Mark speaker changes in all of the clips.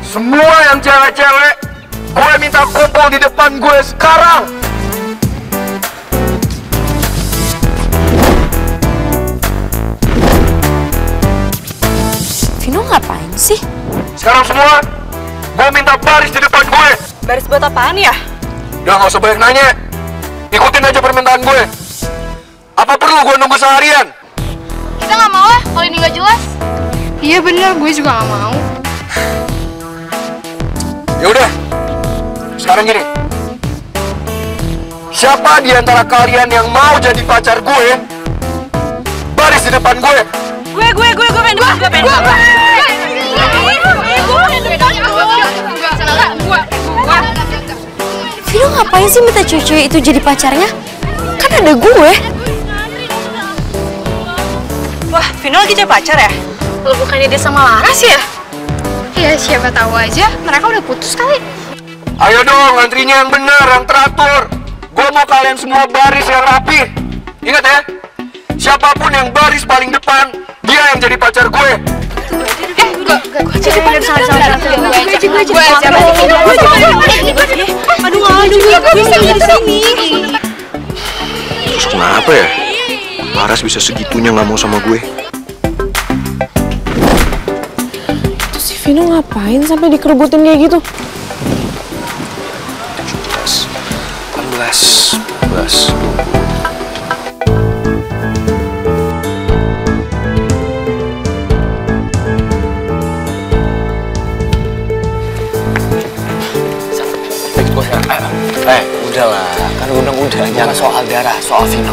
Speaker 1: Semua yang cewek-cewek, gue minta kumpul di depan gue sekarang.
Speaker 2: Vino ngapain sih?
Speaker 1: Sekarang semua, gue minta baris di depan gue.
Speaker 2: Baris buat apaan ya?
Speaker 1: Udah gak usah banyak nanya. Ikutin aja permintaan gue. Apa perlu gue nunggu seharian?
Speaker 3: Kita nggak mau lah kalau ini nggak jelas.
Speaker 4: Iya bener, gue juga nggak mau.
Speaker 1: Ya udah, sekarang gini. Siapa di antara kalian yang mau jadi pacar gue? Baris di depan gue.
Speaker 2: Gue pengen. Vino ngapain sih minta cewek-cewek itu jadi pacarnya? Kan ada gue. Wah, Vino lagi jadi pacar ya?
Speaker 3: Lo bukannya dia sama Laras ya?
Speaker 4: Ya siapa tahu aja, mereka udah putus kali.
Speaker 1: Ayo dong, antrinya yang benar, yang teratur. Gue mau kalian semua baris yang rapi. Ingat ya, siapapun yang baris paling depan, dia yang jadi pacar gue.
Speaker 2: Gue jadi pacar. Aduh, gue bisa di sini.
Speaker 1: Terus kenapa ya? Laras bisa segitunya nggak mau sama gue.
Speaker 5: Itu si Vino ngapain sampai dikerebutin kayak gitu?
Speaker 1: 17, 18,
Speaker 6: 20. Udahlah, kan udah jangan soal darah, soal Vino.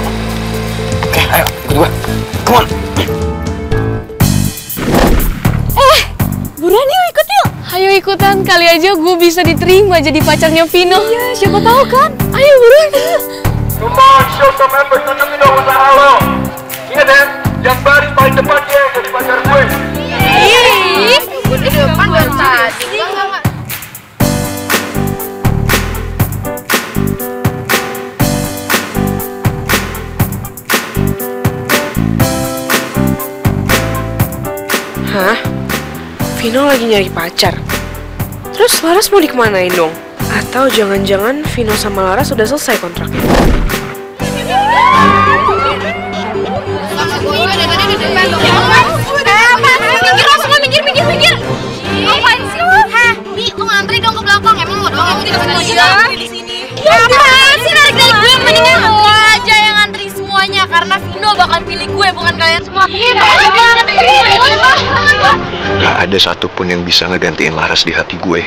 Speaker 6: Oke, ayo ikut gue. Come on.
Speaker 5: Buruan yuk, ikut yuk. Ayo ikutan, kali aja gue bisa diterima jadi pacarnya Vino. Iya, siapa tahu kan. Ayo buruan.
Speaker 1: Come on, show some effort, tunjukin dong usaha lo. Ingat ya, yang baris paling depan dia yang jadi pacar gue.
Speaker 3: Gue di depan dari tadi.
Speaker 5: Hah? Vino lagi nyari pacar? Terus Laras mau dikemanain dong? Atau jangan-jangan Vino sama Laras sudah selesai kontraknya?
Speaker 3: Minggir. Apaan sih lo? Hah? Bi, lo ngantri dong ke belakang. Emang lo doang yang di sini? Apaan sih narik gue? Mendingan lo aja yang ngantri semuanya. Karena Vino bakal pilih gue, bukan kalian semua.
Speaker 1: Gak ada satupun yang bisa ngegantiin Laras di hati gue.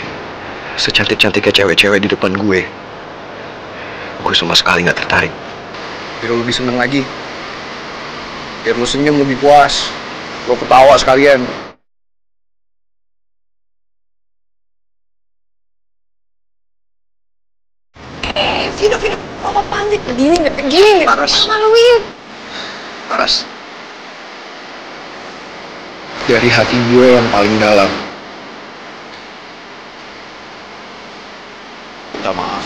Speaker 1: Secantik-cantiknya cewek-cewek di depan gue sama sekali gak tertarik. Biar lo lebih seneng lagi. Biar lo senyum lebih puas. Lo ketawa sekalian.
Speaker 5: Vino, apa panik? Gini.
Speaker 1: Laras. Dari hati gue yang paling dalam. Minta maaf.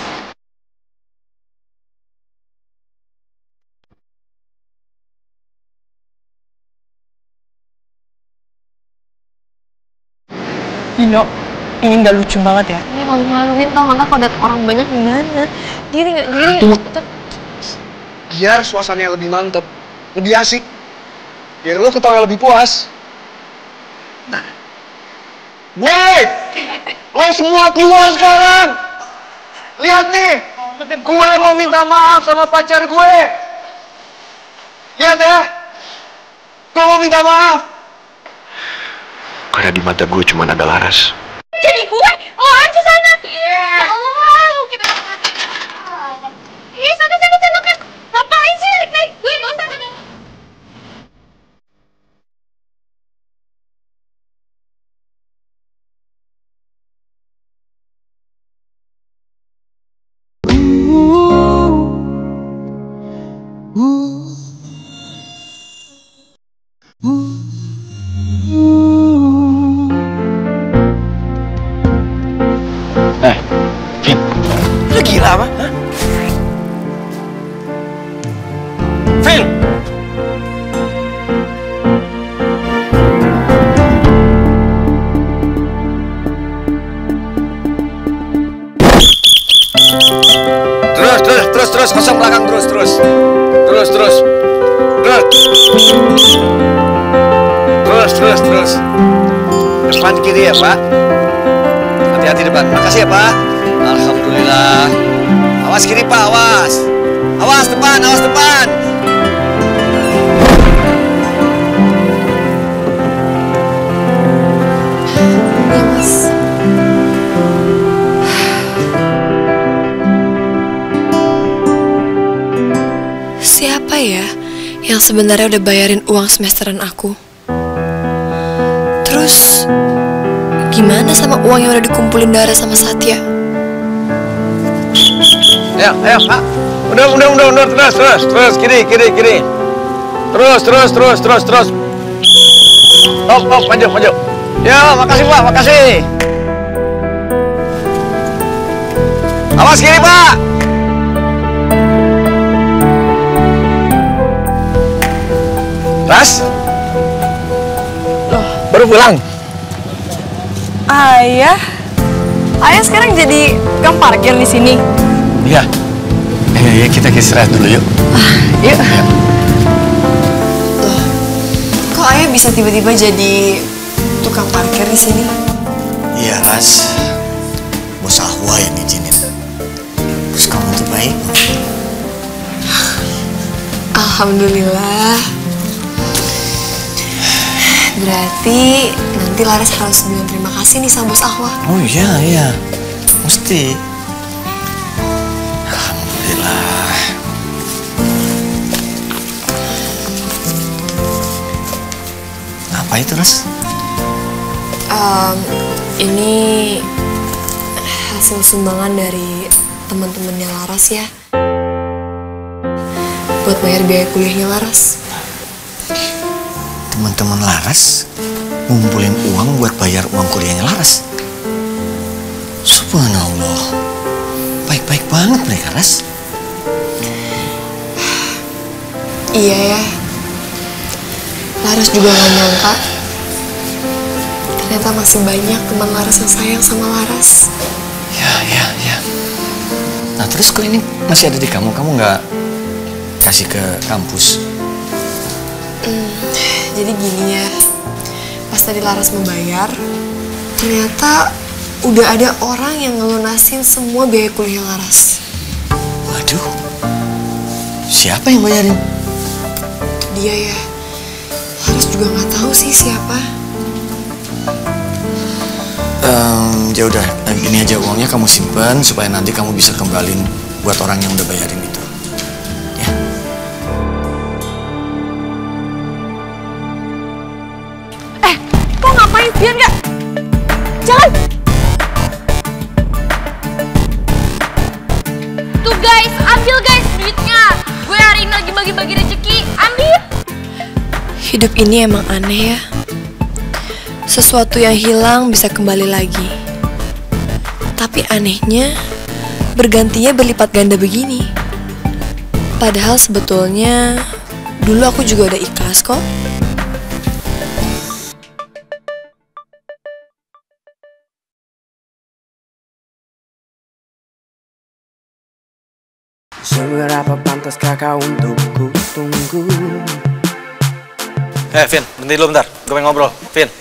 Speaker 5: Vino, ini nggak lucu banget ya?
Speaker 3: Ini malu-maluin tau nggak kalau liat orang banyak gimana? Diri.
Speaker 1: Biar suasananya lebih mantep, lebih asik. Biar lo ketawa lebih puas. Nah. Woi! Lo semua keluar sekarang! Lihat nih! Gue mau minta maaf sama pacar gue! Lihat ya! Gue mau minta maaf! Karena di mata gue cuma ada Laras.
Speaker 3: Jadi gue, lo aja sana. Oh, kita sana kan. Ngapain sih naik gue nggak usah.
Speaker 6: Vin, lu gila apa? Hah? Vin! Terus, kosong belakang terus. Terus. Depan kiri ya, Pak. Hati-hati depan. Makasih ya, Pak. Alhamdulillah. Awas kiri, Pak, awas. Awas depan.
Speaker 2: Siapa ya yang sebenarnya udah bayarin uang semesteran aku? Terus gimana sama uang yang udah dikumpulin Dara sama Satya?
Speaker 6: Ayo, Pak. Udah, terus, kiri. Terus. Hop, maju. Ya, makasih, Pak, makasih. Awas kiri, Pak. Ras?
Speaker 2: Loh,
Speaker 6: baru pulang?
Speaker 2: Ayah sekarang jadi tukang parkir di sini.
Speaker 6: Iya. Iya, kita istirahat dulu yuk.
Speaker 2: Yuk. Loh, kok Ayah bisa tiba-tiba jadi tukang parkir di sini?
Speaker 6: Iya, Ras. Bos Ahwa yang izinin. Bos kamu tuh baik.
Speaker 2: Alhamdulillah. Berarti nanti Laras harus bilang terima kasih nih sama Bos Ahwa.
Speaker 6: Oh iya. Mesti. Alhamdulillah. Apa itu, Ras?
Speaker 2: Ini hasil sumbangan dari teman-temannya Laras ya. Buat bayar biaya kuliahnya Laras.
Speaker 6: Teman-teman Laras ngumpulin uang buat bayar uang kuliahnya Laras. Subhanallah. Baik-baik banget mereka, Ras.
Speaker 2: Iya ya. Laras juga gak nyangka ternyata masih banyak teman Laras yang sayang sama Laras.
Speaker 6: Ya. Nah terus kalau ini masih ada di kamu nggak kasih ke kampus?
Speaker 2: Jadi gini ya, pas tadi Laras mau bayar, ternyata udah ada orang yang ngelunasin semua biaya kuliah Laras.
Speaker 6: Waduh, siapa yang bayarin?
Speaker 2: Dia ya, Laras juga nggak tahu sih siapa.
Speaker 6: Ya udah, ini aja uangnya kamu simpan supaya nanti kamu bisa kembalin buat orang yang udah bayarin itu. Ya.
Speaker 3: Kok ngapain sih nggak? Jangan. Tuh guys, ambil guys duitnya. Gue hari ini lagi bagi-bagi rezeki, ambil.
Speaker 2: Hidup ini emang aneh ya. Sesuatu yang hilang bisa kembali lagi. Tapi anehnya, bergantinya berlipat ganda begini. Padahal sebetulnya, dulu aku juga udah ikhlas kok.
Speaker 7: Seberapa pantaskah kau untuk ku tunggu?
Speaker 6: Vin, berhenti dulu bentar. Gue pengen ngobrol. Vin.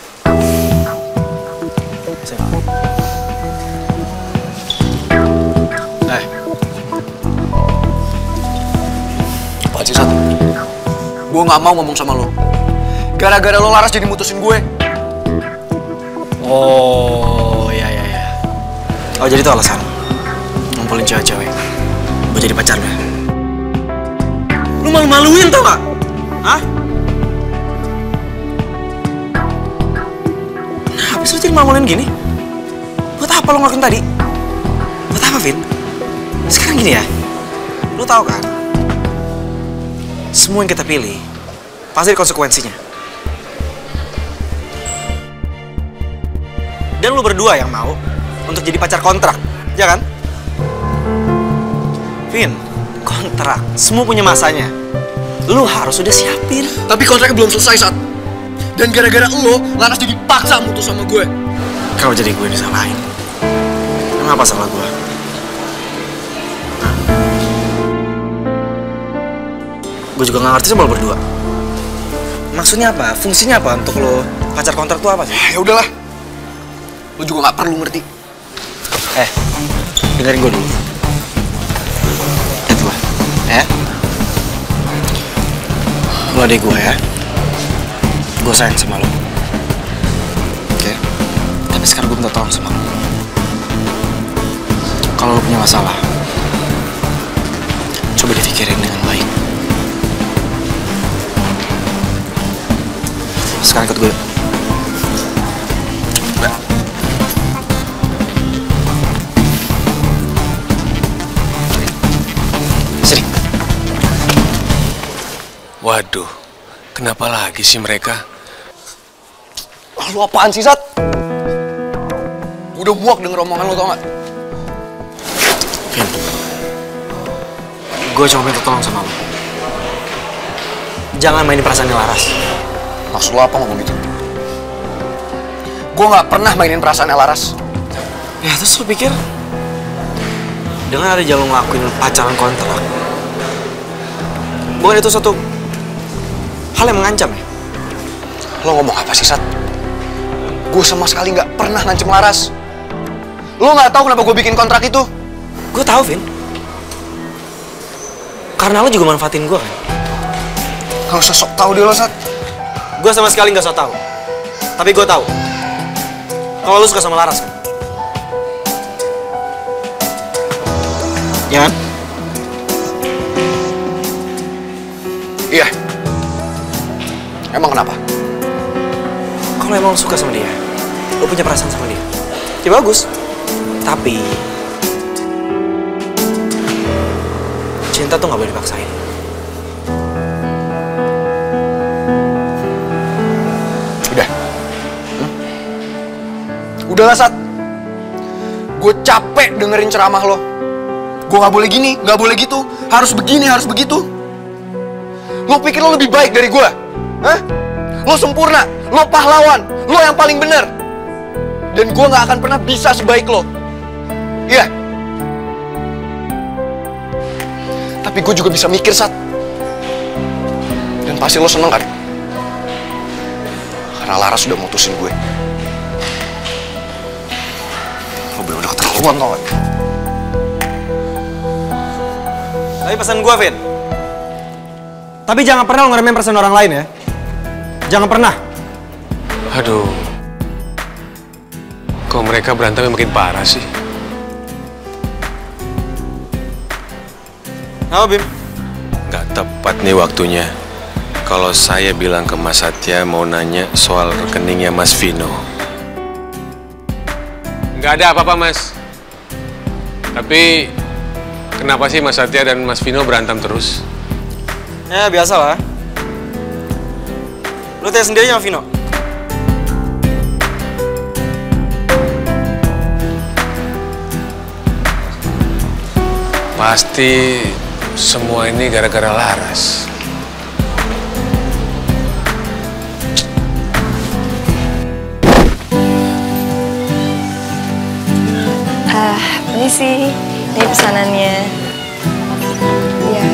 Speaker 6: Apaan sih, Sat? Gue gak mau ngomong sama lo. Gara-gara lo Laras jadi mutusin gue. Oh, iya. Oh, jadi itu alasan ngumpulin cewek-cewek buat jadi pacarnya. Lu malu-maluin tau gak? Hah? Kenapa sih lu jadi malu-maluin gini? Buat apa lo ngelakuin tadi? Buat apa, Vin? Sekarang gini ya, lu tahu kan? Semua yang kita pilih pasti ada konsekuensinya. Dan lu berdua yang mau untuk jadi pacar kontrak, ya kan? Vin, kontrak, semua punya masanya. Lu harus udah siapin. Tapi kontraknya belum selesai, Sat. Dan gara-gara lo, Laras jadi paksa mutus sama gue. Kalau jadi gue disalahin, emang apa salah gue? Gue juga nggak ngerti sama lo berdua. Maksudnya apa? Fungsinya apa untuk lo pacar kontrak tuh apa sih?
Speaker 1: Ya udahlah. Lo juga nggak perlu ngerti.
Speaker 6: Dengerin gue dulu. Lihat gue, ya. Lo adik gue ya. Gue sayang sama lo. Oke. Tapi sekarang gue minta tolong sama lo. Kalau lo punya masalah, coba dipikirin dengan baik. Sekarang ikut gue. Sini.
Speaker 8: Waduh, kenapa lagi sih mereka?
Speaker 1: Lu apaan sih, Sat? Udah muak denger omongan lo, tau gak?
Speaker 6: Vin, gue cuma minta tolong sama lo. Jangan mainin perasaan Laras.
Speaker 1: Maksud lo apa ngomong gitu? Gue gak pernah mainin perasaan Laras.
Speaker 6: Ya terus lo pikir dengan ada jalan ngelakuin pacaran kontrak, bukan itu suatu hal yang mengancam ya?
Speaker 1: Lo ngomong apa sih, Sat? Gue sama sekali gak pernah ngancem Laras. Lo gak tahu kenapa gue bikin kontrak itu?
Speaker 6: Gue tahu, Vin. Karena lo juga manfaatin gue kan?
Speaker 1: Gak usah sok tau deh lo, Sat.
Speaker 6: Gue sama sekali gak so tau. Tapi gue tahu kalau lo suka sama Laras kan? Ya kan?
Speaker 1: Iya. Emang kenapa?
Speaker 6: Kalau emang lo suka sama dia, lo punya perasaan sama dia, ya bagus. Tapi cinta tuh gak boleh dipaksain.
Speaker 1: Udah. Udahlah, Sat. Gue capek dengerin ceramah lo. Gue gak boleh gini, gak boleh gitu. Harus begini, harus begitu. Lo pikir lo lebih baik dari gue? Hah? Lo sempurna, lo pahlawan, lo yang paling bener. Dan gue gak akan pernah bisa sebaik lo. Iya. Tapi gue juga bisa mikir, Sat. Dan pasti lo seneng kan? Karena Laras sudah mutusin gue. Lo bener-bener keterlaluan, tau gak?
Speaker 6: Tapi pesan gue, Vin. Tapi jangan pernah lo ngeremehin perasaan orang lain ya. Jangan pernah.
Speaker 8: Aduh. Kok mereka berantemnya makin parah sih?
Speaker 6: Apa, Bim?
Speaker 8: Nggak tepat nih waktunya. Kalau saya bilang ke Mas Satya mau nanya soal rekeningnya Mas Vino. Nggak ada apa-apa, Mas. Tapi kenapa sih Mas Satya dan Mas Vino berantem terus?
Speaker 6: Ya, biasa lah. Lu tanya sendiri sama Vino.
Speaker 8: Pasti semua ini gara-gara Laras.
Speaker 2: Permisi. Ini pesanannya. Iya.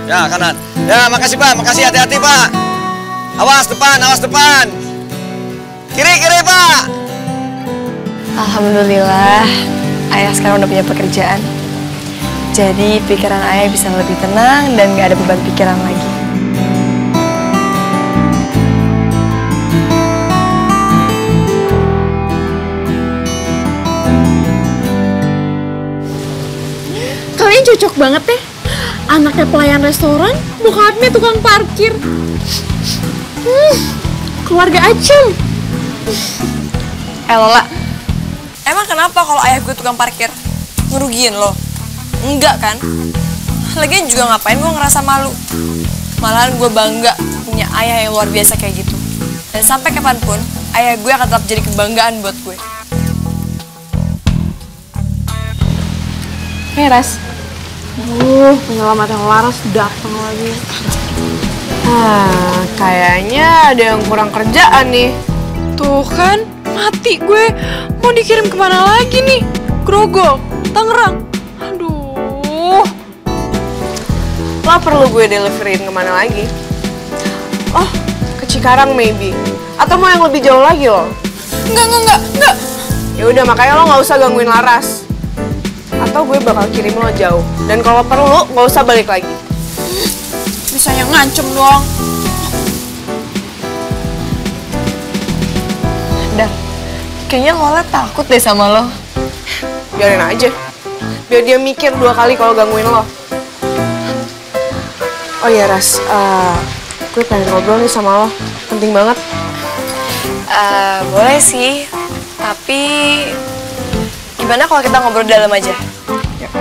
Speaker 6: Ya, kanan. Ya, makasih, Pak. Makasih, hati-hati, Pak. Awas depan, awas depan. Kiri, Pak.
Speaker 2: Alhamdulillah, ayah sekarang udah punya pekerjaan. Jadi pikiran ayah bisa lebih tenang dan gak ada beban pikiran lagi.
Speaker 3: Kalian cocok banget deh. Anaknya pelayan restoran, bokapnya tukang parkir. Keluarga Acem.
Speaker 2: Lola, emang kenapa kalau ayah gue tukang parkir? Ngerugiin lo? Enggak kan? Lagian juga ngapain gue ngerasa malu. Malahan gue bangga punya ayah yang luar biasa kayak gitu. Dan sampai kapanpun, ayah gue akan tetap jadi kebanggaan buat gue.
Speaker 3: Ras. Penyelamatan Laras datang lagi.
Speaker 5: Kayaknya ada yang kurang kerjaan nih.
Speaker 2: Tuh kan, mati gue. Mau dikirim kemana lagi nih? Grogol.
Speaker 5: Tangerang. Aduh. Lo perlu gue deliverin kemana lagi? Oh, ke Cikarang maybe. Atau mau yang lebih jauh lagi lo?
Speaker 2: Enggak.
Speaker 5: Ya udah makanya lo nggak usah gangguin Laras. Atau gue bakal kirim lo jauh. Dan kalau perlu nggak usah balik lagi.
Speaker 2: Bisanya ngancem doang. Dar, kayaknya Lola takut deh sama lo.
Speaker 5: Biarin aja. Biar dia mikir 2 kali kalau gangguin lo. Oh iya Ras, gue pengen ngobrol nih sama lo. Penting banget.
Speaker 2: Boleh sih, tapi gimana kalau kita ngobrol dalam aja?
Speaker 5: Yuk.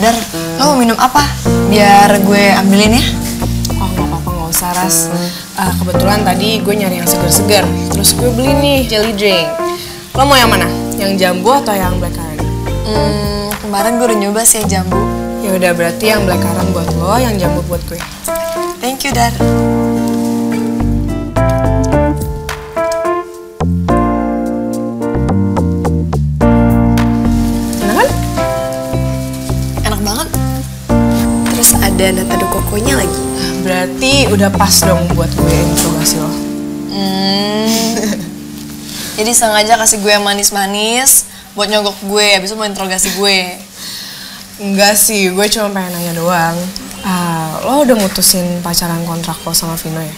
Speaker 2: Dar, lo mau minum apa? Biar gue ambilin ya.
Speaker 5: Oh nggak apa-apa, nggak usah Ras. Kebetulan tadi gue nyari yang segar-segar. Terus gue beli nih jelly drink. Lo mau yang mana? Yang jambu atau yang blackcurrant?
Speaker 2: Kemarin gue udah nyoba sih yang jambu.
Speaker 5: Ya udah berarti yang blackcurrant buat lo, yang jambu buat gue.
Speaker 2: Thank you, Dar.
Speaker 5: Enak kan?
Speaker 2: Enak banget. Terus ada nata kokonya lagi.
Speaker 5: Berarti udah pas dong buat gue interogasi lo.
Speaker 2: Jadi sengaja kasih gue yang manis-manis buat nyogok gue, habis itu mau interogasi gue.
Speaker 5: Enggak sih, gue cuma pengen nanya doang. Lo udah mutusin pacaran kontrak lo sama Vino ya?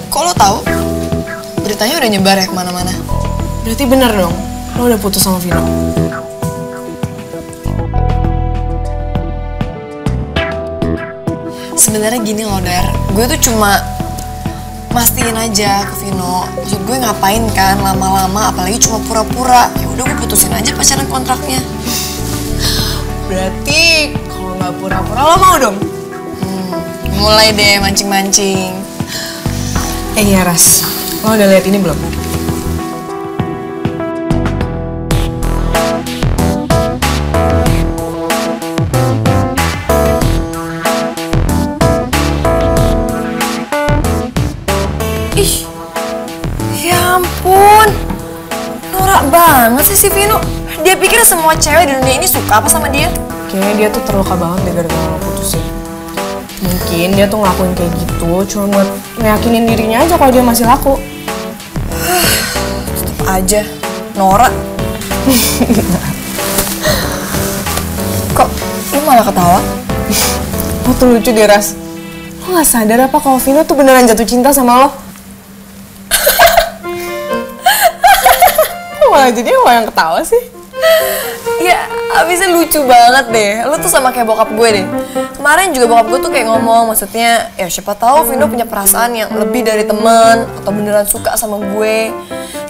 Speaker 2: Kok lo tahu? Beritanya udah nyebar ya kemana-mana.
Speaker 5: Berarti bener dong, lo udah putus sama Vino.
Speaker 2: Sebenarnya gini loh, Dar. Gue tuh cuma mastiin aja ke Vino. Maksud gue ngapain kan lama-lama, apalagi cuma pura-pura. Ya udah gue putusin aja pacaran kontraknya.
Speaker 5: Berarti kalau nggak pura-pura lo mau dong?
Speaker 2: Mulai deh mancing-mancing.
Speaker 5: Iya Ras, lo udah lihat ini belum?
Speaker 2: Ih, ya ampun. Norak banget sih si Vino. Dia pikir semua cewek di dunia ini suka apa sama dia?
Speaker 5: Kayaknya dia tuh terluka banget deh gara-gara lo putusin. Mungkin dia tuh ngelakuin kayak gitu cuma buat ngeyakinin dirinya aja kalau dia masih laku.
Speaker 2: Tetep aja, norak. Kok lu malah ketawa?
Speaker 5: Lo tuh lucu deh Ras. Lo gak sadar apa kalau Vino tuh beneran jatuh cinta sama lo? Kok malah jadi lo yang ketawa sih?
Speaker 2: Ya, abisnya lucu banget deh. Lu tuh sama kayak bokap gue deh. Kemarin juga bokap gue tuh kayak ngomong, maksudnya ya siapa tahu Vino punya perasaan yang lebih dari teman atau beneran suka sama gue.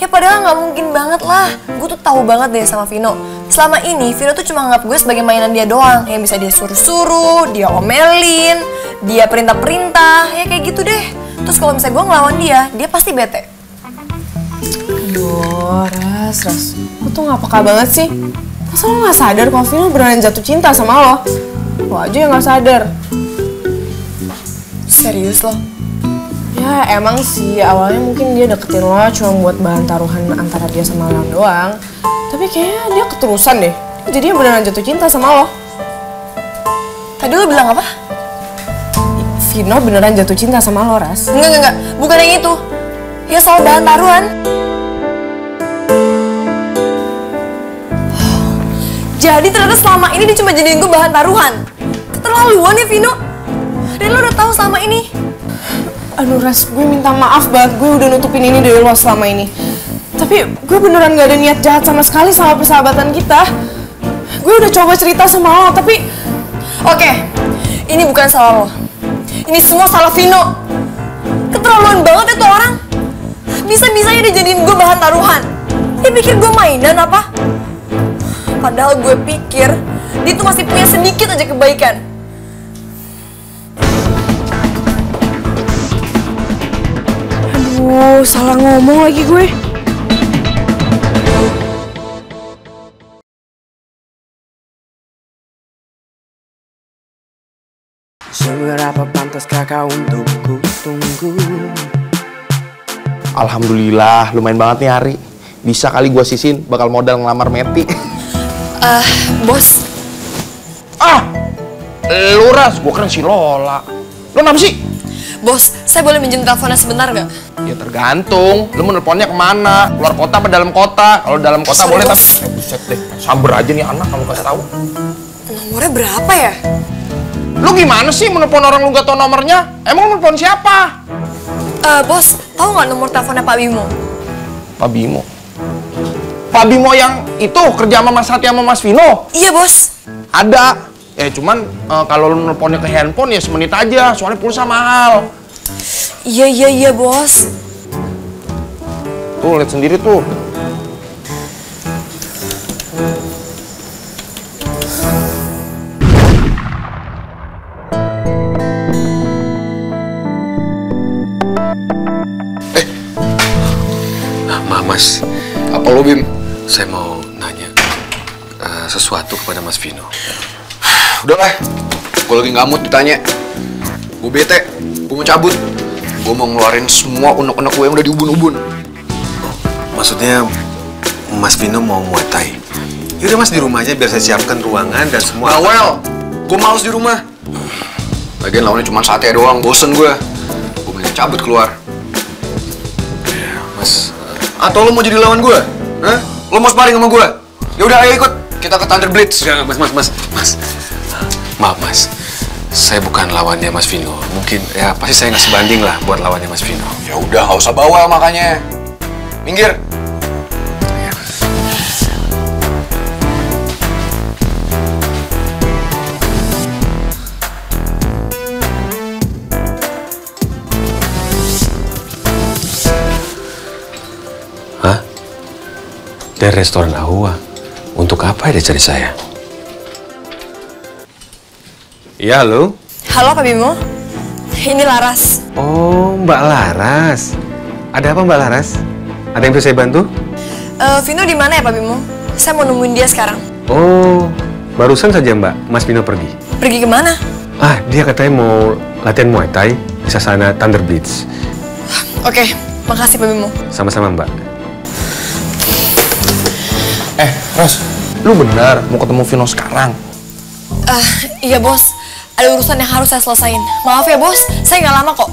Speaker 2: Ya padahal nggak mungkin banget lah. Gue tuh tahu banget deh sama Vino. Selama ini Vino tuh cuma nganggap gue sebagai mainan dia doang, yang bisa dia suruh-suruh, dia omelin, dia perintah-perintah, ya kayak gitu deh. Terus kalau misalnya gue ngelawan dia pasti bete.
Speaker 5: Aduh, Ras. Lo tuh gak peka banget sih. Masa lo gak sadar kalau Vino beneran jatuh cinta sama lo? Lo aja yang gak sadar.
Speaker 2: Serius lo?
Speaker 5: Ya emang sih, awalnya mungkin dia deketin lo cuma buat bahan taruhan antara dia sama lo doang. Tapi kayaknya dia keterusan deh. Jadinya beneran jatuh cinta sama lo.
Speaker 2: Tadi lo bilang apa?
Speaker 5: Vino beneran jatuh cinta sama lo, Ras.
Speaker 2: Enggak. Bukan yang itu. Ya soal bahan taruhan. Jadi ternyata selama ini dia cuma jadiin gue bahan taruhan. Keterlaluan ya Vino. Dan lo udah tahu selama ini.
Speaker 5: Aduh Ras, gue minta maaf banget. Gue udah nutupin ini dari lo selama ini. Tapi gue beneran gak ada niat jahat sama sekali sama persahabatan kita. Gue udah coba cerita sama lo, tapi...
Speaker 2: Oke, ini bukan salah lo. Ini semua salah Vino. Keterlaluan banget itu orang. Bisa-bisanya dia jadiin gue bahan taruhan. Dia pikir gue mainan apa? Padahal gue pikir dia tuh masih punya sedikit aja kebaikan.
Speaker 5: Aduh, salah ngomong lagi gue.
Speaker 7: Seberapa pantaskah kau untuk ku tunggu?
Speaker 1: Alhamdulillah, lumayan banget nih hari. Bisa kali gua sisin bakal modal ngelamar Meti.
Speaker 2: Bos.
Speaker 1: Lu Ras, gua keren si Lola. Lu kenapa sih?
Speaker 2: Bos, saya boleh minjem teleponnya sebentar nggak?
Speaker 1: Ya tergantung, lu mau nelponnya kemana? Keluar kota apa dalam kota? Kalau dalam kota
Speaker 2: Sorry,
Speaker 1: boleh,
Speaker 2: bos.
Speaker 1: tapi buset deh, sabar aja nih anak kalau nggak tahu.
Speaker 2: Nomornya berapa ya?
Speaker 1: Lu gimana sih menelpon orang lu nggak tahu nomornya? Emang lu nelpon siapa?
Speaker 2: Bos, tahu nggak nomor teleponnya Pak Bimo?
Speaker 1: Pak Bimo. Pak Bimo yang itu kerja sama Mas Satya sama Mas Vino?
Speaker 2: Iya, Bos.
Speaker 1: Ada. Cuman kalau lu nelponnya ke handphone ya semenit aja, soalnya pulsa mahal.
Speaker 2: Iya, Bos.
Speaker 1: Tuh, lihat sendiri tuh.
Speaker 8: Mas.
Speaker 1: Apa lo, Bim?
Speaker 8: Saya mau nanya sesuatu kepada Mas Vino.
Speaker 1: Udahlah, gue lagi ngamut ditanya. Gue bete, gue mau cabut. Gue mau ngeluarin semua unek-unek gue yang udah diubun-ubun.
Speaker 8: Maksudnya Mas Vino mau Muay Thai? Yaudah Mas, di rumah aja biar saya siapkan ruangan dan semua.
Speaker 1: Well, gue males di rumah. Lagian lawannya cuma sate doang, bosen gue. Gue mending cabut keluar.
Speaker 8: Ya, Mas.
Speaker 1: Atau lo mau jadi lawan gue? Hah? Lo mau sparring sama gue? Yaudah, ayo ikut. Kita ke Thunder Blitz.
Speaker 8: Ya, Mas. Maaf Mas, saya bukan lawannya Mas Vino. Mungkin ya pasti saya nggak sebanding lah buat lawannya Mas Vino.
Speaker 1: Ya udah, nggak usah bawel makanya. Minggir.
Speaker 8: Hah? Dari restoran Ahua. Untuk apa dia cari saya? Iya, halo?
Speaker 2: Halo, Pak Bimo. Ini Laras.
Speaker 8: Oh, Mbak Laras. Ada apa, Mbak Laras? Ada yang bisa saya bantu?
Speaker 2: Vino di mana ya, Pak Bimo? Saya mau nemuin dia sekarang.
Speaker 8: Oh, barusan saja Mbak, Mas Vino pergi.
Speaker 2: Pergi kemana?
Speaker 8: Dia katanya mau latihan Muay Thai di Sasana Thunder Blitz.
Speaker 2: Oke, makasih Pak Bimo.
Speaker 8: Sama-sama, Mbak.
Speaker 1: Ros, lu benar mau ketemu Vino sekarang?
Speaker 2: Iya, Bos. Ada urusan yang harus saya selesain. Maaf ya, Bos. Saya nggak lama kok.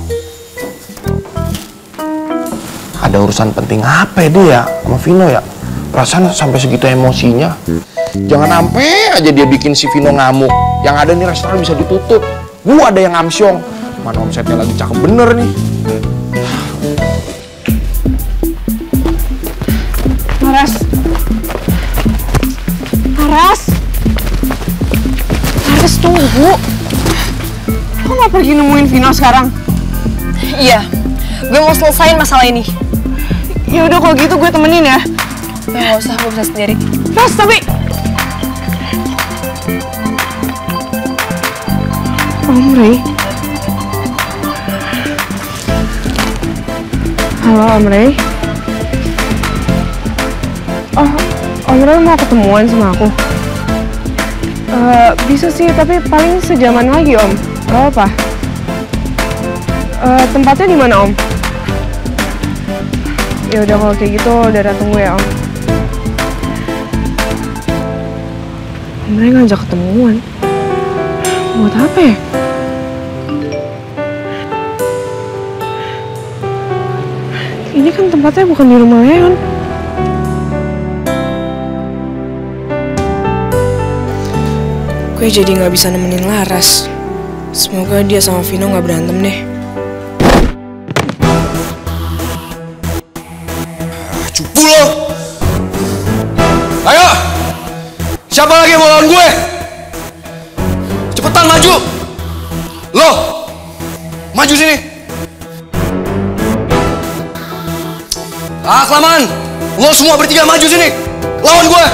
Speaker 1: Ada urusan penting apa ya dia sama Vino ya? Perasaan sampai segitu emosinya. Jangan sampai aja dia bikin si Vino ngamuk. Yang ada nih restoran bisa ditutup. Gua ada yang ngamsyong. Mana omsetnya lagi cakep bener nih.
Speaker 5: Laras, tunggu. Kok nggak pergi nemuin Vino sekarang?
Speaker 2: Iya, gue mau selesain masalah ini.
Speaker 5: Ya udah kalau gitu gue temenin ya.
Speaker 2: Ya nggak usah, gue bisa sendiri.
Speaker 5: Ras, tapi... Om Ray? Halo Om Ray? Oh, Om Ray mau ketemuan sama aku? Bisa sih, tapi paling sejaman lagi Om. Gak apa? Tempatnya di mana Om? Ya udah kalau kayak gitu, Dara tunggu ya Om. Om Ray ngajak ketemuan. Buat apa ya? Ini kan tempatnya bukan di rumah Leon. Gue jadi nggak bisa nemenin Laras. Semoga dia sama Vino nggak berantem deh.
Speaker 1: Cupu lo! Ayo! Siapa lagi yang mau lawan gue? Cepetan maju! Lo! Maju sini! Kelamaan! Lo semua bertiga maju sini! Lawan gue!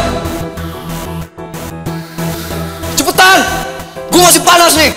Speaker 1: Cepetan! Gue masih panas nih!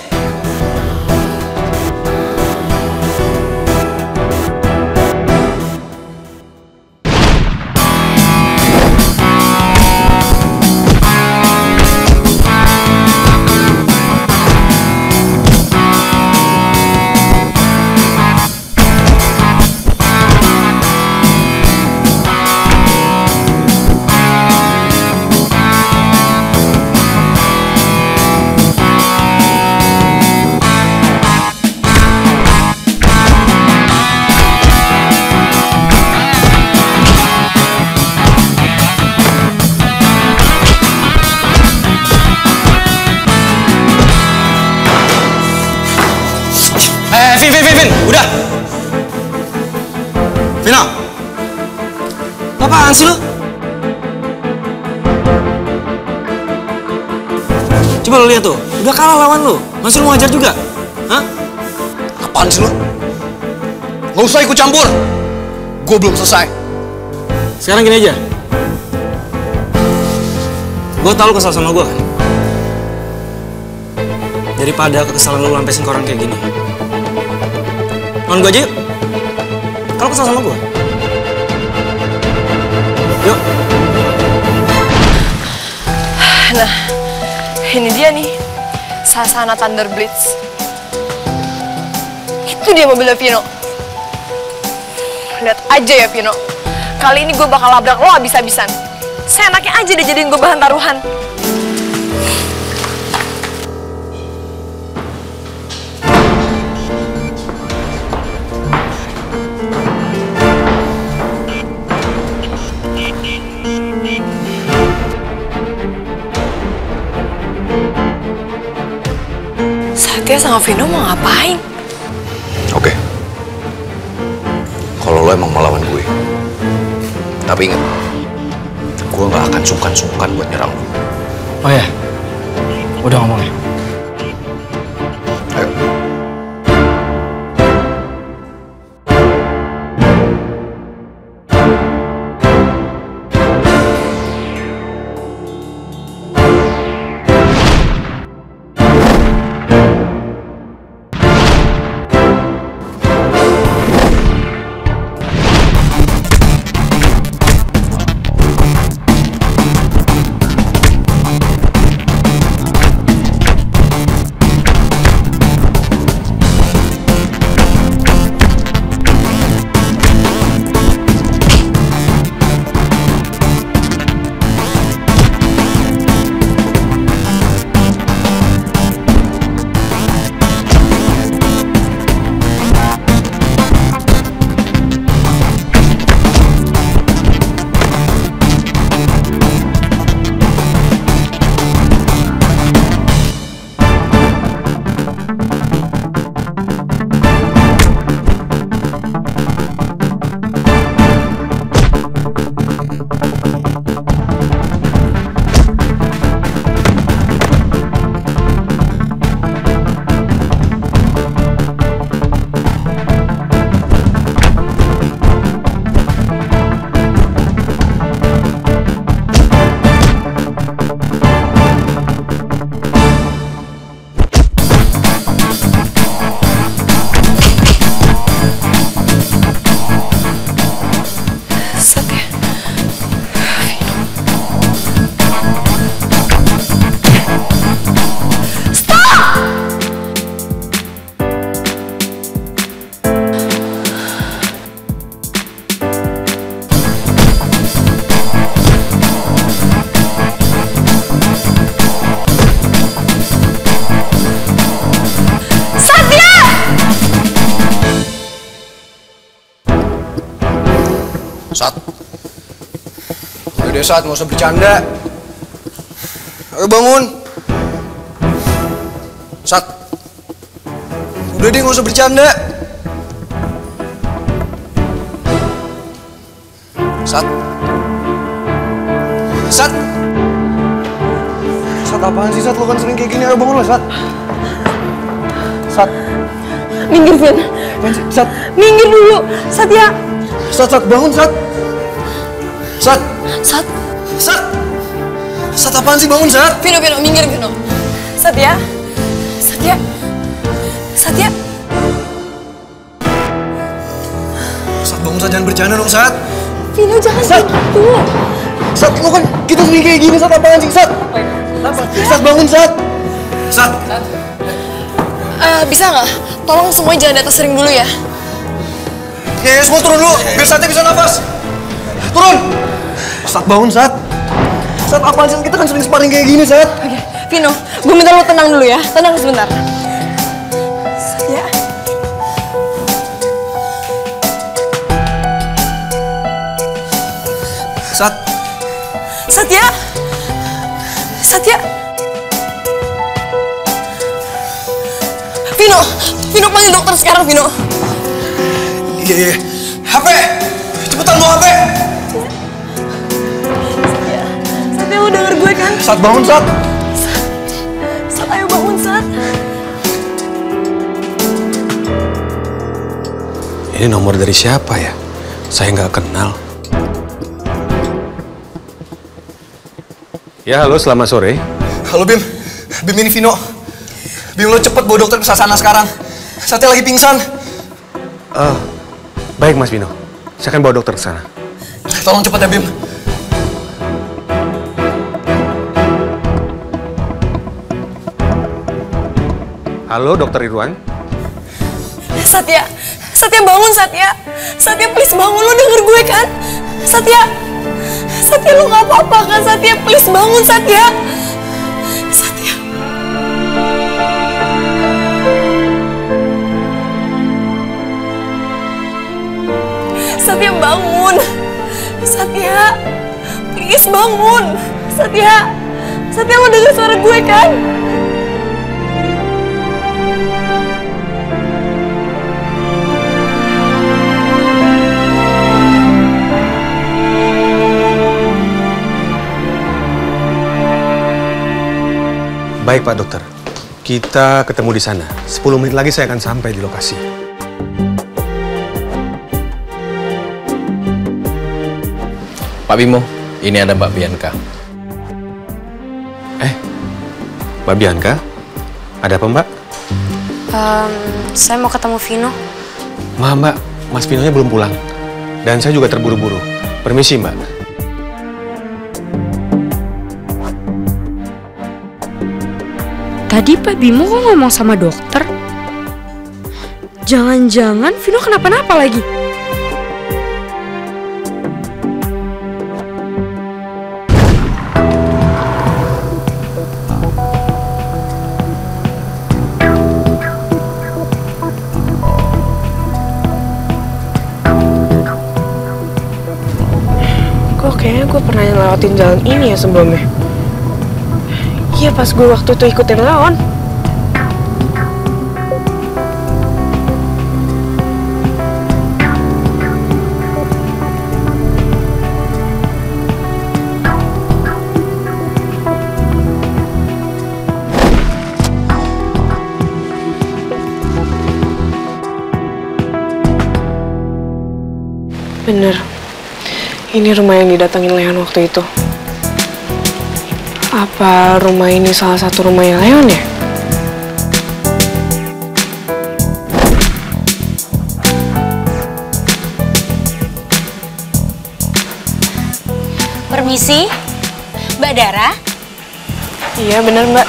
Speaker 6: Vin, udah. Vino. Apaan sih lu? Coba lu lihat tuh, udah kalah lawan lu. Masih lu ngajar juga? Hah?
Speaker 1: Apaan sih lu? Nggak usah ikut campur. Gue belum selesai.
Speaker 6: Sekarang gini aja. Gue tau lu kesal sama gue kan? Daripada kekesalan lu lampesin ke orang kayak gini. Lawan gue aja yuk. Kalau kesal sama gue. Yuk.
Speaker 2: Nah, ini dia nih. Sasana Thunder Blitz. Itu dia mobilnya Vino. Lihat aja ya Vino. Kali ini gue bakal labrak lo abis-abisan. Seenaknya aja deh jadiin gue bahan taruhan. Satya sama Vino mau ngapain?
Speaker 1: Oke. Kalau lo emang melawan gue. Tapi ingat, gue gak akan sungkan-sungkan buat nyerang lo.
Speaker 6: Oh ya? Udah ngomong ya?
Speaker 1: Ayo. Sat. Udah Sat, nggak usah bercanda. Ayo bangun. Sat. Udah deh, nggak usah bercanda. Sat. Sat. Sat, apaan sih Sat? Lo kan sering kayak gini. Ayo bangun lah Sat. Sat.
Speaker 5: Minggir, Vin.
Speaker 1: Sat.
Speaker 5: Minggir dulu. Satya.
Speaker 1: Sat, bangun Sat. Sat.
Speaker 2: Sat.
Speaker 1: Sat. Sat, apaan sih? Bangun Sat.
Speaker 2: Vino, minggir Vino. Satya. Satya. Satya.
Speaker 1: Sat, bangun Sat, jangan bercanda dong Sat.
Speaker 2: Vino, jangan gitu.
Speaker 1: Sat, lo kan kita sering kayak gini Sat, apaan sih Sat? Sat, bangun Sat. Sat.
Speaker 2: Bisa nggak? Tolong semuanya jangan di atas ring dulu ya.
Speaker 1: Ya, semua turun dulu, biar Satya bisa nafas. Turun. Sat, bangun Sat. Sat, apaan sih? Kita kan sering sparring kayak gini Sat.
Speaker 2: Oke, Vino, gue minta lo tenang dulu ya. Tenang sebentar. Satya.
Speaker 1: Sat.
Speaker 2: Satya. Satya. Vino panggil dokter sekarang, Vino.
Speaker 6: Iya. HP! Cepetan bawa HP!
Speaker 5: Satya, lu denger gue kan?
Speaker 6: Sat, bangun, Sat!
Speaker 5: Sat, ayo bangun, Sat.
Speaker 8: Ini nomor dari siapa ya? Saya nggak kenal. Ya, halo, selamat sore.
Speaker 6: Halo, Bim. Bim, ini Vino. Bim, lo cepet bawa dokter ke Sasana sekarang. Satya lagi pingsan.
Speaker 8: Baik, Mas Vino. Saya akan bawa dokter ke sana.
Speaker 6: Tolong cepet ya, Bim.
Speaker 8: Halo, Dokter Irwan.
Speaker 5: Satya, Satya bangun, Satya. Satya, please bangun, lu denger gue kan? Satya, Satya lu gak apa-apa kan, Satya? Please bangun, Satya. Satya. Satya bangun. Satya, please bangun. Satya, Satya lu denger suara gue kan?
Speaker 8: Baik, Pak Dokter. Kita ketemu di sana. 10 menit lagi saya akan sampai di lokasi.
Speaker 9: Pak Bimo, ini ada Mbak Bianca.
Speaker 8: Mbak Bianca? Ada apa, Mbak?
Speaker 4: Saya mau ketemu Vino.
Speaker 8: Maaf, Mbak. Mas Vino-nya belum pulang. Dan saya juga terburu-buru. Permisi, Mbak.
Speaker 4: Tadi Pak Bimo kok ngomong sama dokter? Jangan-jangan Vino kenapa-napa lagi?
Speaker 5: Kok kayaknya gue pernah ngelewatin jalan ini ya sebelumnya? Iya, pas gue waktu itu ikutin Leon. Bener, ini rumah yang didatengin Leon waktu itu. Apa rumah ini salah satu rumahnya Leon ya?
Speaker 3: Permisi, Mbak Dara.
Speaker 5: Iya bener, Mbak.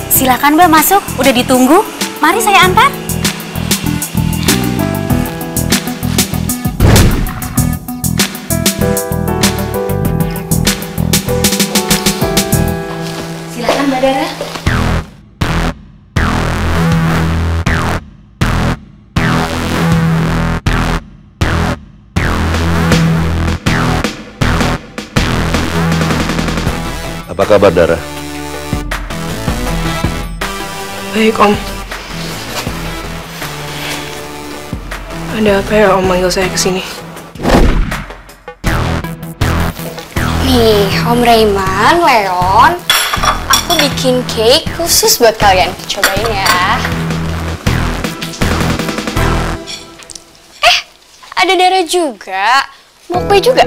Speaker 3: Silakan Mbak masuk, udah ditunggu. Mari saya antar. Silakan Mbak Dara.
Speaker 8: Apa kabar, Dara?
Speaker 5: Baik, Om. Ada apa ya Om manggil saya ke sini?
Speaker 4: Nih, Om Rayman, Leon, aku bikin cake khusus buat kalian. Cobain ya. Ada Dara juga. Mau kue juga?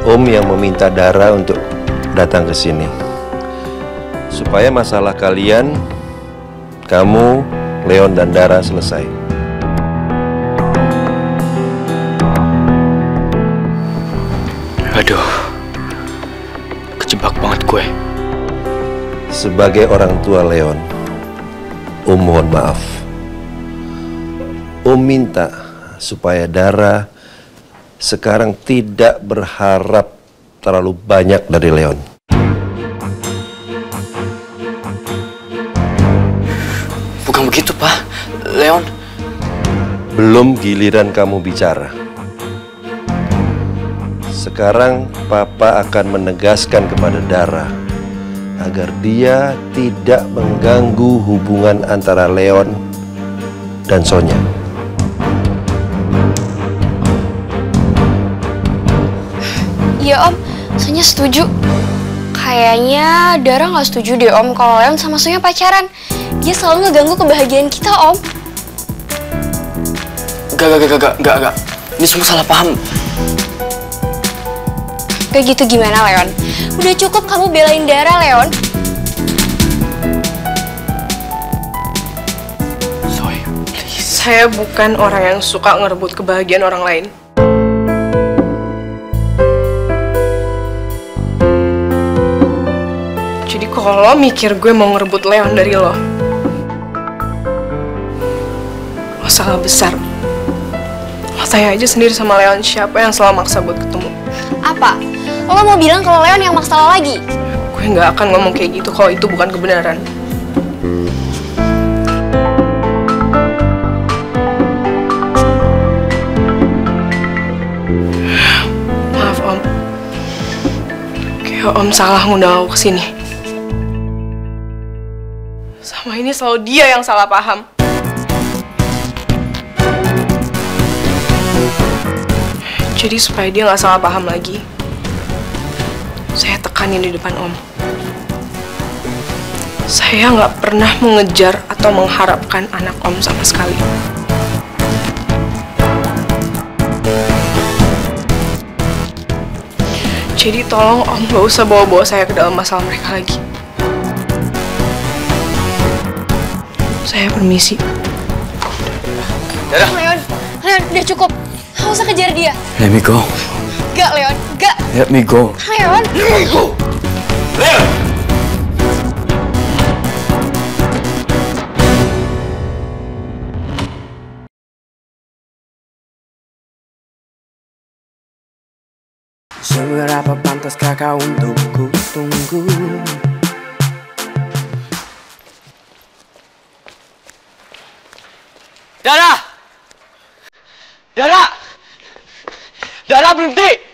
Speaker 10: Om yang meminta Dara untuk datang ke sini supaya masalah kalian, kamu, Leon dan Dara selesai.
Speaker 9: Aduh, kejebak banget gue.
Speaker 10: Sebagai orang tua Leon, Om mohon maaf. Om minta supaya Dara sekarang tidak berharap terlalu banyak dari Leon.
Speaker 9: Bukan begitu, Pak. Leon.
Speaker 10: Belum giliran kamu bicara. Sekarang Papa akan menegaskan kepada Dara agar dia tidak mengganggu hubungan antara Leon dan Sonya.
Speaker 4: Iya Om, Sonya setuju. Kayaknya Dara nggak setuju deh Om kalau Leon sama Sonya pacaran. Dia selalu ngeganggu kebahagiaan kita Om.
Speaker 6: Gak. Ini semua salah paham.
Speaker 4: Kayak gitu gimana Leon? Udah cukup kamu belain Dara Leon.
Speaker 5: Soy, please. Saya bukan orang yang suka ngerebut kebahagiaan orang lain. Jadi kalau lo mikir gue mau ngerebut Leon dari lo salah besar. Lo tanya aja sendiri sama Leon siapa yang selalu maksa buat ketemu.
Speaker 4: Apa? Lo mau bilang kalau Leon yang maksa lo lagi?
Speaker 5: Gue nggak akan ngomong kayak gitu kalau itu bukan kebenaran. Maaf Om. Kayak Om salah ngundang aku kesini. Sama ini selalu dia yang salah paham. Jadi supaya dia nggak salah paham lagi, saya tekanin di depan Om. Saya nggak pernah mengejar atau mengharapkan anak Om sama sekali. Jadi tolong Om gak usah bawa-bawa saya ke dalam masalah mereka lagi. Saya permisi.
Speaker 4: Leon, udah cukup. Gak usah kejar dia.
Speaker 6: Let me go.
Speaker 4: Gak, Leon, gak.
Speaker 6: Let me go.
Speaker 4: Leon.
Speaker 6: Let me go. Leon.
Speaker 7: Seberapa pantaskah kau untuk ku tunggu?
Speaker 6: Dara! Dara! Dara, berhenti!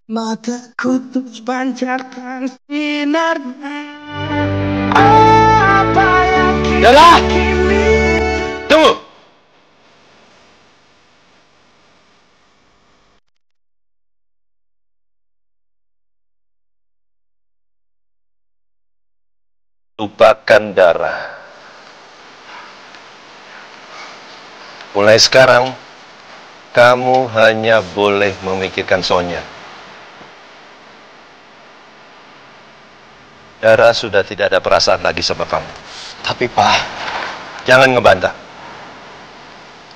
Speaker 1: Mataku terus pancarkan sinar.
Speaker 6: Dara! Tunggu!
Speaker 10: Lupakan Dara. Mulai sekarang, kamu hanya boleh memikirkan Sonya. Dara sudah tidak ada perasaan lagi sama kamu.
Speaker 6: Tapi Pak,
Speaker 10: jangan ngebantah.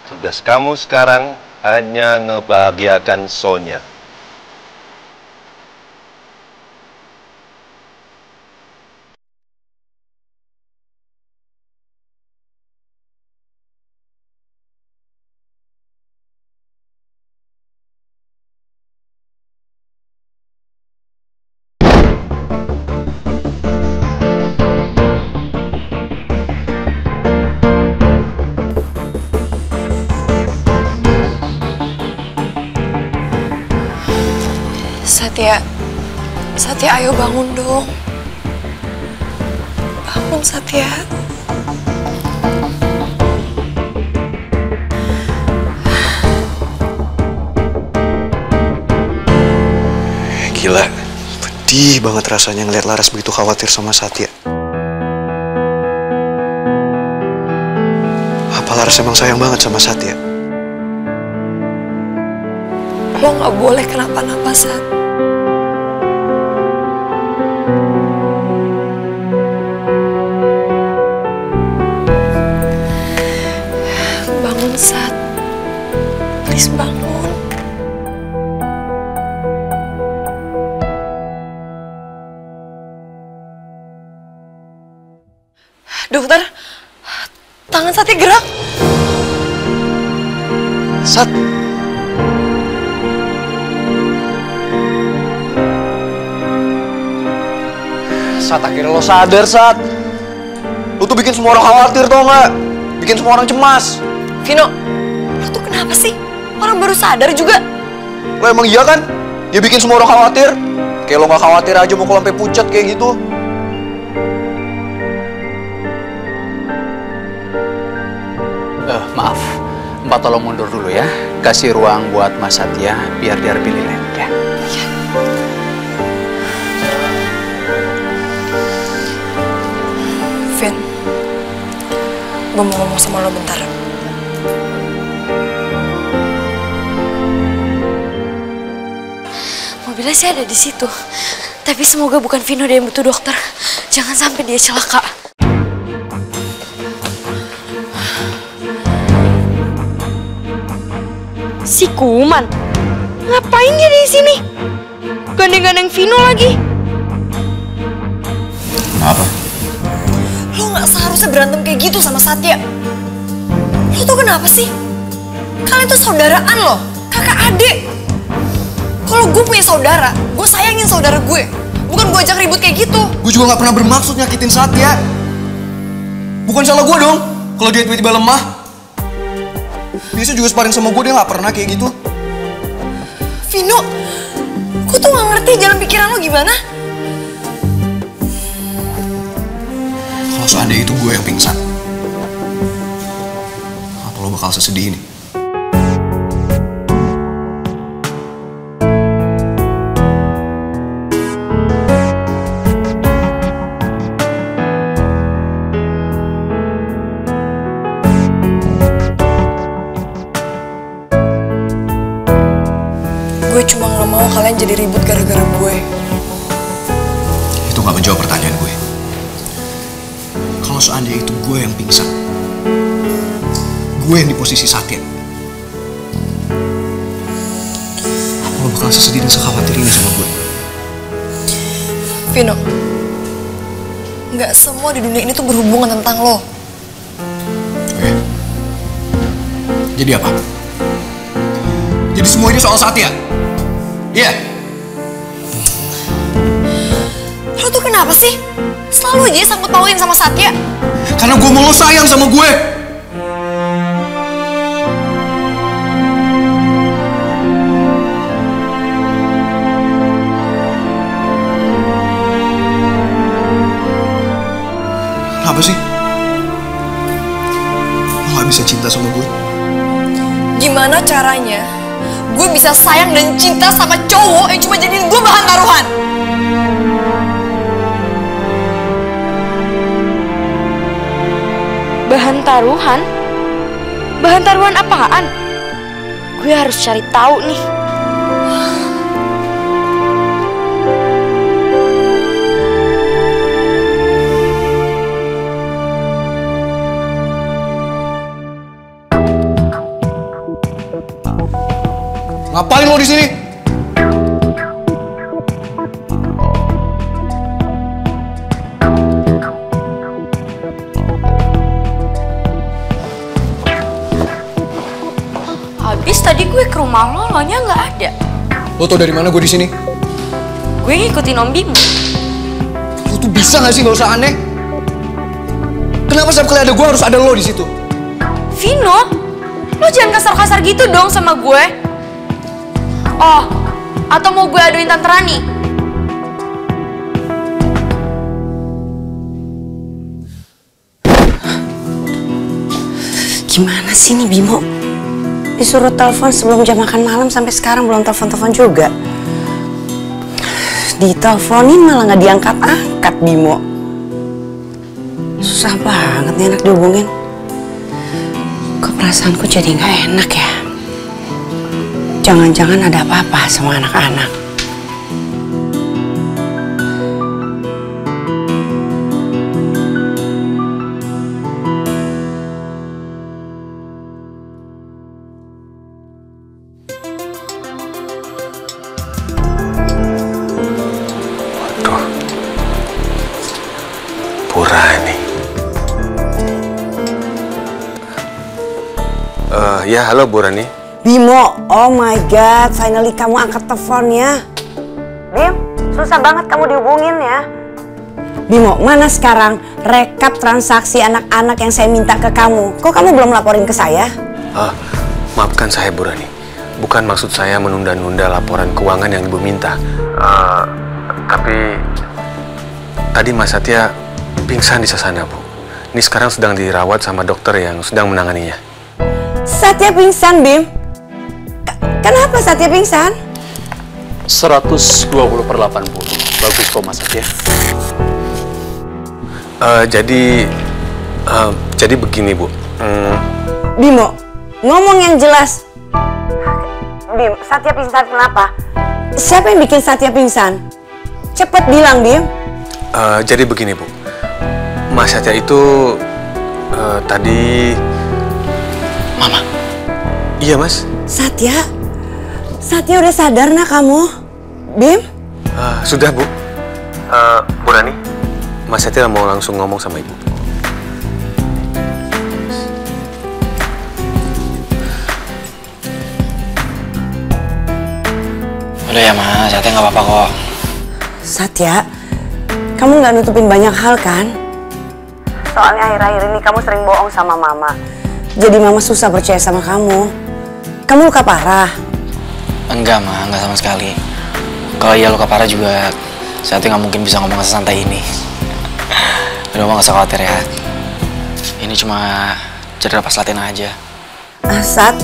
Speaker 10: Tugas kamu sekarang hanya ngebahagiakan Sonya.
Speaker 2: Satya, ayo bangun dong. Bangun, Satya.
Speaker 6: Gila, pedih banget rasanya ngeliat Laras begitu khawatir sama Satya. Apa Laras emang sayang banget sama Satya?
Speaker 2: Lo gak boleh kenapa-napa, Sat. Sat, please bangun. Dokter, tangan Satya gerak.
Speaker 1: Sat. Sat, akhirnya lo sadar, Sat. Lo tuh bikin semua orang khawatir, tau nggak? Bikin semua orang cemas.
Speaker 2: Vino, lo tuh kenapa sih? Orang baru sadar juga.
Speaker 1: Lo emang iya kan? Ya bikin semua orang khawatir. Kayak lo nggak khawatir aja mau sampai pucat kayak gitu.
Speaker 11: Maaf, Mbak tolong mundur dulu ya. Kasih ruang buat Mas Satya biar dia lebih rileks ya.
Speaker 2: Vin, gue mau ngomong sama lo bentar. Mobilnya sih ada di situ, tapi semoga bukan Vino dia yang butuh dokter. Jangan sampai dia celaka.
Speaker 4: Si Kuman, ngapain dia di sini? Gandeng-gandeng Vino lagi.
Speaker 10: Apa?
Speaker 2: Lo nggak seharusnya berantem kayak gitu sama Satya. Lo tuh kenapa sih? Kalian tuh saudaraan loh, kakak adik. Kalau gue punya saudara, gue sayangin saudara gue. Bukan gue ajak ribut kayak gitu.
Speaker 1: Gue juga nggak pernah bermaksud nyakitin Satya. Bukan salah gue dong, kalau dia tiba-tiba lemah. Biasa juga sparring sama gue, dia nggak pernah kayak gitu.
Speaker 2: Vino, gue tuh nggak ngerti jalan pikiran lo gimana.
Speaker 1: Kalau seandainya itu gue yang pingsan, apa lo bakal sesedih ini?
Speaker 2: Gue cuma nggak mau kalian jadi ribut gara-gara gue.
Speaker 1: Itu nggak menjawab pertanyaan gue. Kalau seandainya itu gue yang pingsan, gue yang di posisi Satya, apa lo bakal sesedih dan sekhawatir ini sama gue?
Speaker 2: Vino, nggak semua di dunia ini tuh berhubungan tentang lo.
Speaker 1: Oke. Jadi apa? Jadi semua ini soal Satya? Iya?
Speaker 2: Lo tuh kenapa sih? Selalu aja sangkut pautin sama Satya.
Speaker 1: Karena gue mau lo sayang sama gue. Kenapa sih? Lo gak bisa cinta sama gue?
Speaker 2: Gimana caranya gue bisa sayang dan cinta sama cowok yang cuma jadiin gue bahan taruhan?
Speaker 4: Bahan taruhan? Bahan taruhan apaan? Gue harus cari tahu nih.
Speaker 1: Ngapain lo di sini?
Speaker 4: Habis tadi gue ke rumah lo, nya nggak ada.
Speaker 1: Lo tau dari mana gue di sini?
Speaker 4: Gue ngikutin Om Bimo.
Speaker 1: Lo tuh bisa nggak sih nggak usah aneh? Kenapa setiap kali ada gue harus ada lo di situ?
Speaker 4: Vino, lo jangan kasar-kasar gitu dong sama gue. Oh, atau mau gue aduin Tante Rani?
Speaker 12: Gimana sih nih Bimo? Disuruh telepon sebelum jam makan malam sampai sekarang belum telepon-telepon juga. Diteleponin malah nggak diangkat-angkat Bimo. Susah banget nih anak dihubungin. Kok perasaanku jadi nggak enak ya? Jangan-jangan ada apa-apa sama anak-anak.
Speaker 8: Rani. Ya, halo Bu Rani.
Speaker 12: Bimo, oh my god, finally kamu angkat teleponnya. Bim, susah banget kamu dihubungin ya. Bimo, mana sekarang rekap transaksi anak-anak yang saya minta ke kamu? Kok kamu belum laporin ke saya?
Speaker 8: Maafkan saya Bu Rani. Bukan maksud saya menunda-nunda laporan keuangan yang Ibu minta. Tapi tadi Mas Satya pingsan di sana, Bu. Ini sekarang sedang dirawat sama dokter yang sedang menanganinya.
Speaker 12: Satya pingsan, Bim? Kenapa Satya pingsan?
Speaker 11: 120/80. Bagus kok Mas Satya.
Speaker 8: Jadi begini, Bu.
Speaker 12: Bimo, ngomong yang jelas. Bim, Satya pingsan kenapa? Siapa yang bikin Satya pingsan? Cepet bilang, Bim.
Speaker 8: Jadi begini, Bu. Mas Satya itu tadi...
Speaker 11: Mama.
Speaker 8: Iya, Mas.
Speaker 12: Satya udah sadar nak kamu? Bim?
Speaker 8: Sudah, Bu. Bu Rani, Mas Satya mau langsung ngomong sama Ibu.
Speaker 9: Udah ya, Mas. Satya nggak apa-apa kok.
Speaker 12: Satya, kamu nggak nutupin banyak hal kan? Soalnya akhir-akhir ini kamu sering bohong sama Mama. Jadi Mama susah percaya sama kamu. Kamu luka parah?
Speaker 9: Enggak, Ma. Enggak sama sekali. Kalau iya luka parah juga, Satya nggak mungkin bisa ngomong sesantai ini. Udah, Ma, nggak usah khawatir ya. Ini cuma cedera pas latihan aja.
Speaker 12: Sat,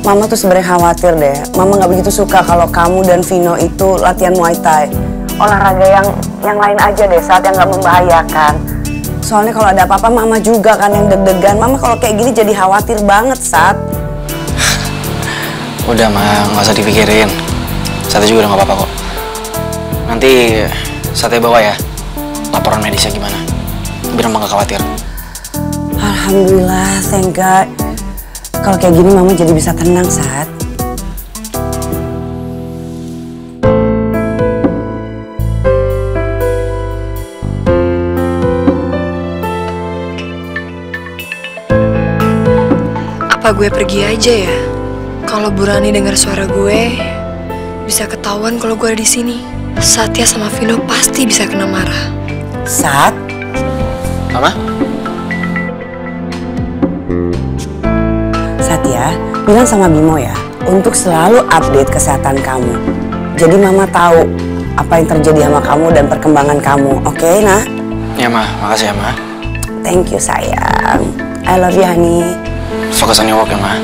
Speaker 12: Mama tuh sebenarnya khawatir deh. Mama nggak begitu suka kalau kamu dan Vino itu latihan Muay Thai. Olahraga yang lain aja deh, Sat, yang nggak membahayakan. Soalnya kalau ada apa-apa Mama juga kan yang deg-degan. Mama kalau kayak gini jadi khawatir banget, Sat.
Speaker 9: Udah, Ma, nggak usah dipikirin. Satya juga udah nggak apa-apa kok. Nanti Satya bawa ya laporan medisnya gimana, biar Mama nggak khawatir.
Speaker 12: Alhamdulillah, thank God. Kalau kayak gini Mama jadi bisa tenang, Sat.
Speaker 2: Apa gue pergi aja ya? Kalau Bu Rani dengar suara gue, bisa ketahuan kalau gue ada di sini. Satya sama Vino pasti bisa kena marah.
Speaker 12: Sat?
Speaker 9: Mama?
Speaker 12: Satya, bilang sama Bimo ya, untuk selalu update kesehatan kamu. Jadi Mama tahu apa yang terjadi sama kamu dan perkembangan kamu. Oke, Nak?
Speaker 9: Ya, Ma. Makasih ya, Ma.
Speaker 12: Thank you, sayang. I love you, honey.
Speaker 9: Fokus on your work ya, Ma.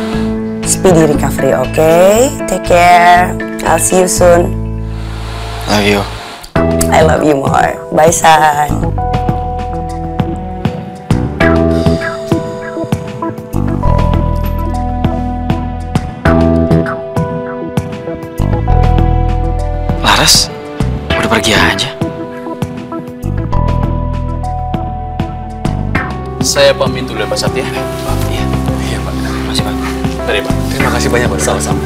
Speaker 12: Speedy recovery, okay? Take care. I'll see you soon.
Speaker 9: Love you.
Speaker 12: I love you more. Bye, San.
Speaker 9: Laras? Udah pergi aja?
Speaker 11: Saya pamit dulu ya, Pak Satya.
Speaker 9: Iya. Iya, Pak. Terima kasih, Pak.
Speaker 11: Mari, Pak.
Speaker 8: Terima kasih banyak, Pak.
Speaker 11: Sama-sama.